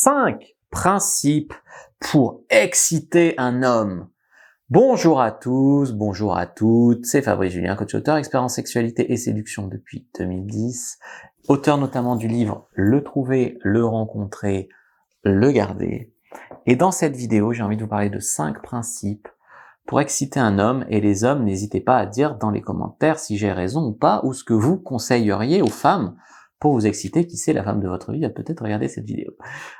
5 principes pour exciter un homme. Bonjour à tous, bonjour à toutes, c'est Fabrice Julien, coach auteur, expert en sexualité et séduction depuis 2010, auteur notamment du livre Le trouver, le rencontrer, le garder. Et dans cette vidéo, j'ai envie de vous parler de 5 principes pour exciter un homme, et les hommes, n'hésitez pas à dire dans les commentaires si j'ai raison ou pas, ou ce que vous conseilleriez aux femmes pour vous exciter. Qui sait, la femme de votre vie a peut-être regardé cette vidéo.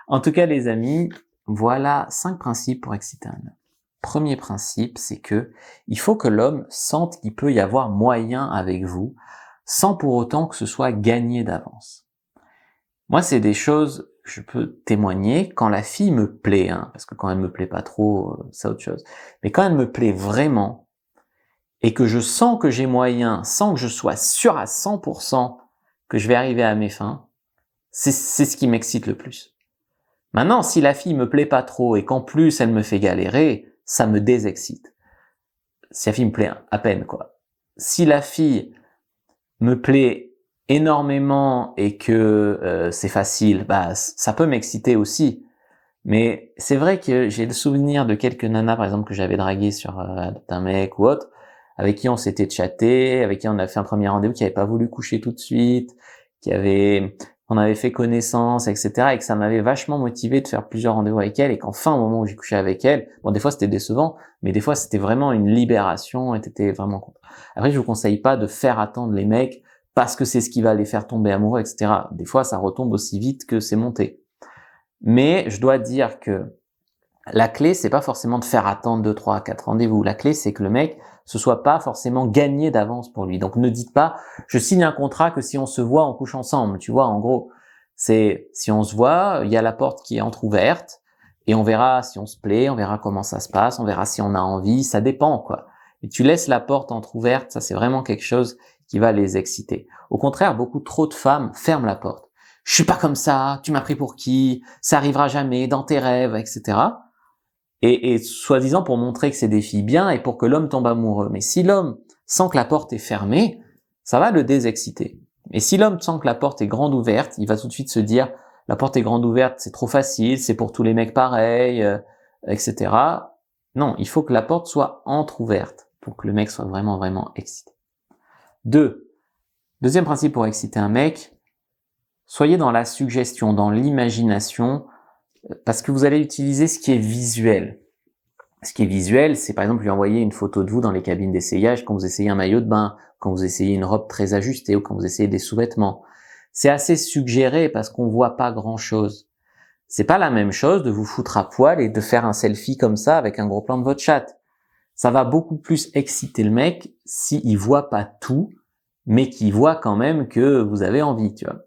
En tout cas, les amis, voilà 5 principes pour exciter un homme. Premier principe, c'est que il faut que l'homme sente qu'il peut y avoir moyen avec vous, sans pour autant que ce soit gagné d'avance. Moi, c'est des choses, je peux témoigner, quand la fille me plaît, parce que quand elle me plaît pas trop, c'est autre chose. Mais quand elle me plaît vraiment, et que je sens que j'ai moyen, sans que je sois sûr à 100% que je vais arriver à mes fins, c'est ce qui m'excite le plus. Maintenant, si la fille me plaît pas trop, et qu'en plus elle me fait galérer, ça me désexcite. Si la fille me plaît à peine, quoi. Si la fille me plaît énormément et que c'est facile, ça peut m'exciter aussi. Mais c'est vrai que j'ai le souvenir de quelques nanas, par exemple, que j'avais draguées sur un mec ou autre, avec qui on s'était chatté, avec qui on a fait un premier rendez-vous, qui avait pas voulu coucher tout de suite, on avait fait connaissance, etc., et que ça m'avait vachement motivé de faire plusieurs rendez-vous avec elle, et qu'enfin, au moment où j'ai couché avec elle, bon, des fois c'était décevant, mais des fois c'était vraiment une libération, et t'étais vraiment content. Après, je vous conseille pas de faire attendre les mecs, parce que c'est ce qui va les faire tomber amoureux, etc. Des fois, ça retombe aussi vite que c'est monté. Mais je dois dire que la clé, c'est pas forcément de faire attendre 2, 3, 4 rendez-vous. La clé, c'est que le mec, ce soit pas forcément gagné d'avance pour lui. Donc ne dites pas, je signe un contrat que si on se voit, on couche ensemble. Tu vois, en gros, c'est si on se voit, il y a la porte qui est entrouverte, et on verra si on se plaît, on verra comment ça se passe, on verra si on a envie, ça dépend, quoi. Et tu laisses la porte entrouverte, ça c'est vraiment quelque chose qui va les exciter. Au contraire, beaucoup trop de femmes ferment la porte. Je suis pas comme ça, tu m'as pris pour qui, ça arrivera jamais, dans tes rêves, etc. Et soi-disant pour montrer que c'est des filles bien et pour que l'homme tombe amoureux. Mais si l'homme sent que la porte est fermée, ça va le désexciter. Et si l'homme sent que la porte est grande ouverte, il va tout de suite se dire, la porte est grande ouverte, c'est trop facile, c'est pour tous les mecs pareils, etc. Non, il faut que la porte soit entrouverte pour que le mec soit vraiment, vraiment excité. Deuxième principe pour exciter un mec, soyez dans la suggestion, dans l'imagination, parce que vous allez utiliser ce qui est visuel. Ce qui est visuel, c'est par exemple lui envoyer une photo de vous dans les cabines d'essayage quand vous essayez un maillot de bain, quand vous essayez une robe très ajustée ou quand vous essayez des sous-vêtements. C'est assez suggéré parce qu'on voit pas grand-chose. C'est pas la même chose de vous foutre à poil et de faire un selfie comme ça avec un gros plan de votre chatte. Ça va beaucoup plus exciter le mec s'il voit pas tout, mais qu'il voit quand même que vous avez envie, tu vois.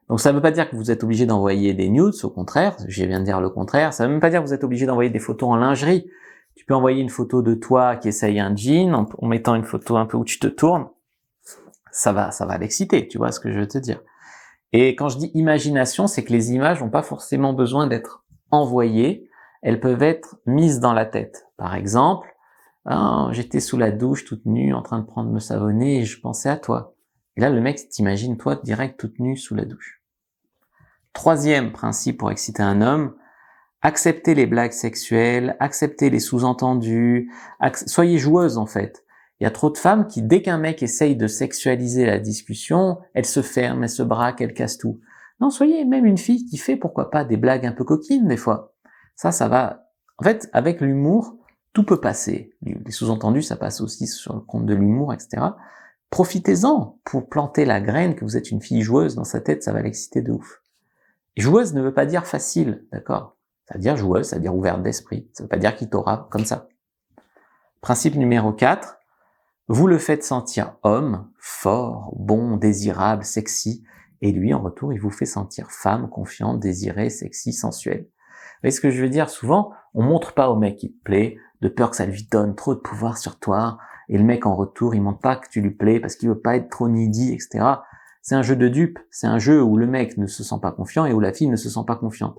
Donc ça ne veut pas dire que vous êtes obligé d'envoyer des nudes, au contraire, je viens de dire le contraire. Ça ne veut même pas dire que vous êtes obligé d'envoyer des photos en lingerie. Tu peux envoyer une photo de toi qui essaye un jean en mettant une photo un peu où tu te tournes. Ça va l'exciter, tu vois ce que je veux te dire. Et quand je dis imagination, c'est que les images n'ont pas forcément besoin d'être envoyées, elles peuvent être mises dans la tête. Par exemple, j'étais sous la douche toute nue en train de me savonner et je pensais à toi. Et là, le mec t'imagine toi direct toute nue sous la douche. Troisième principe pour exciter un homme, acceptez les blagues sexuelles, acceptez les sous-entendus, soyez joueuse en fait. Il y a trop de femmes qui, dès qu'un mec essaye de sexualiser la discussion, elles se ferment, elles se braquent, elles cassent tout. Non, soyez même une fille qui fait, pourquoi pas, des blagues un peu coquines des fois. Ça va. En fait, avec l'humour, tout peut passer. Les sous-entendus, ça passe aussi sur le compte de l'humour, etc. Profitez-en pour planter la graine que vous êtes une fille joueuse dans sa tête, ça va l'exciter de ouf. Joueuse ne veut pas dire facile, d'accord? Ça veut dire joueuse, ça veut dire ouverte d'esprit. Ça veut pas dire qu'il t'aura comme ça. Principe numéro 4, vous le faites sentir homme, fort, bon, désirable, sexy, et lui, en retour, il vous fait sentir femme, confiante, désirée, sexy, sensuelle. Vous voyez ce que je veux dire? Souvent, on montre pas au mec qui te plaît, de peur que ça lui donne trop de pouvoir sur toi, et le mec en retour, il montre pas que tu lui plais parce qu'il veut pas être trop needy, etc. C'est un jeu de dupe, c'est un jeu où le mec ne se sent pas confiant et où la fille ne se sent pas confiante.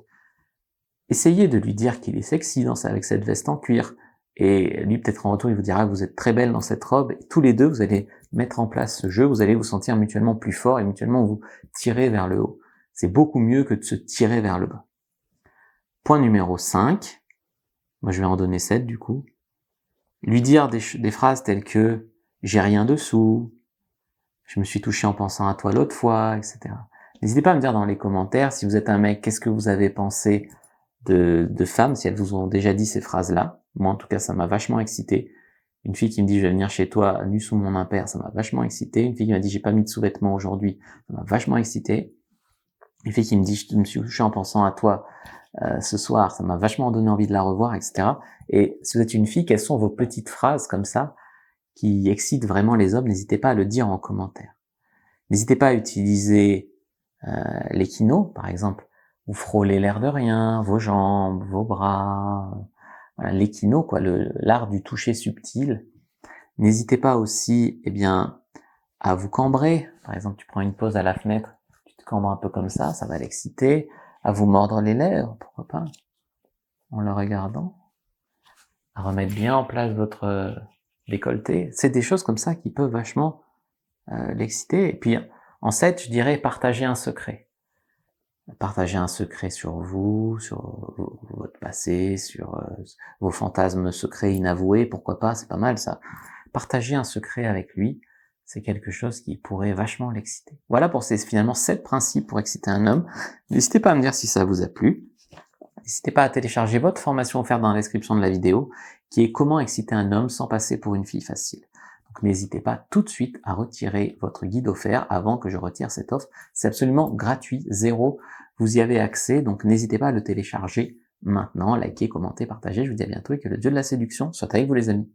Essayez de lui dire qu'il est sexy avec cette veste en cuir, et lui peut-être en retour il vous dira que vous êtes très belle dans cette robe, et tous les deux vous allez mettre en place ce jeu, vous allez vous sentir mutuellement plus fort et mutuellement vous tirer vers le haut. C'est beaucoup mieux que de se tirer vers le bas. Point numéro 5, moi je vais en donner 7 du coup. Lui dire des phrases telles que « j'ai rien dessous »,« je me suis touché en pensant à toi l'autre fois », etc. N'hésitez pas à me dire dans les commentaires, si vous êtes un mec, qu'est-ce que vous avez pensé de femmes, si elles vous ont déjà dit ces phrases-là. Moi en tout cas, ça m'a vachement excité. Une fille qui me dit « je vais venir chez toi nu sous mon impair », ça m'a vachement excité. Une fille qui m'a dit « j'ai pas mis de sous-vêtements aujourd'hui », ça m'a vachement excité. Une fille qui me dit « je me suis touché en pensant à toi ce soir », ça m'a vachement donné envie de la revoir, etc. Et si vous êtes une fille, quelles sont vos petites phrases comme ça qui excitent vraiment les hommes? N'hésitez pas à le dire en commentaire. N'hésitez pas à utiliser l'équino, par exemple. Vous frôlez l'air de rien, vos jambes, vos bras, voilà, l'équino, quoi, l'art du toucher subtil. N'hésitez pas aussi, à vous cambrer. Par exemple, tu prends une pause à la fenêtre, tu te cambres un peu comme ça va l'exciter. À vous mordre les lèvres, pourquoi pas, en le regardant. À remettre bien en place votre décolleté. C'est des choses comme ça qui peuvent vachement l'exciter. Et puis, en 7, je dirais partager un secret. Partager un secret sur vous, sur votre passé, sur vos fantasmes secrets inavoués, pourquoi pas, c'est pas mal ça. Partager un secret avec lui, c'est quelque chose qui pourrait vachement l'exciter. Voilà pour ces finalement 7 principes pour exciter un homme. N'hésitez pas à me dire si ça vous a plu. N'hésitez pas à télécharger votre formation offerte dans la description de la vidéo, qui est comment exciter un homme sans passer pour une fille facile. Donc n'hésitez pas tout de suite à retirer votre guide offert avant que je retire cette offre. C'est absolument gratuit, zéro. Vous y avez accès, donc n'hésitez pas à le télécharger maintenant, likez, commentez, partagez. Je vous dis à bientôt et que le dieu de la séduction soit avec vous les amis.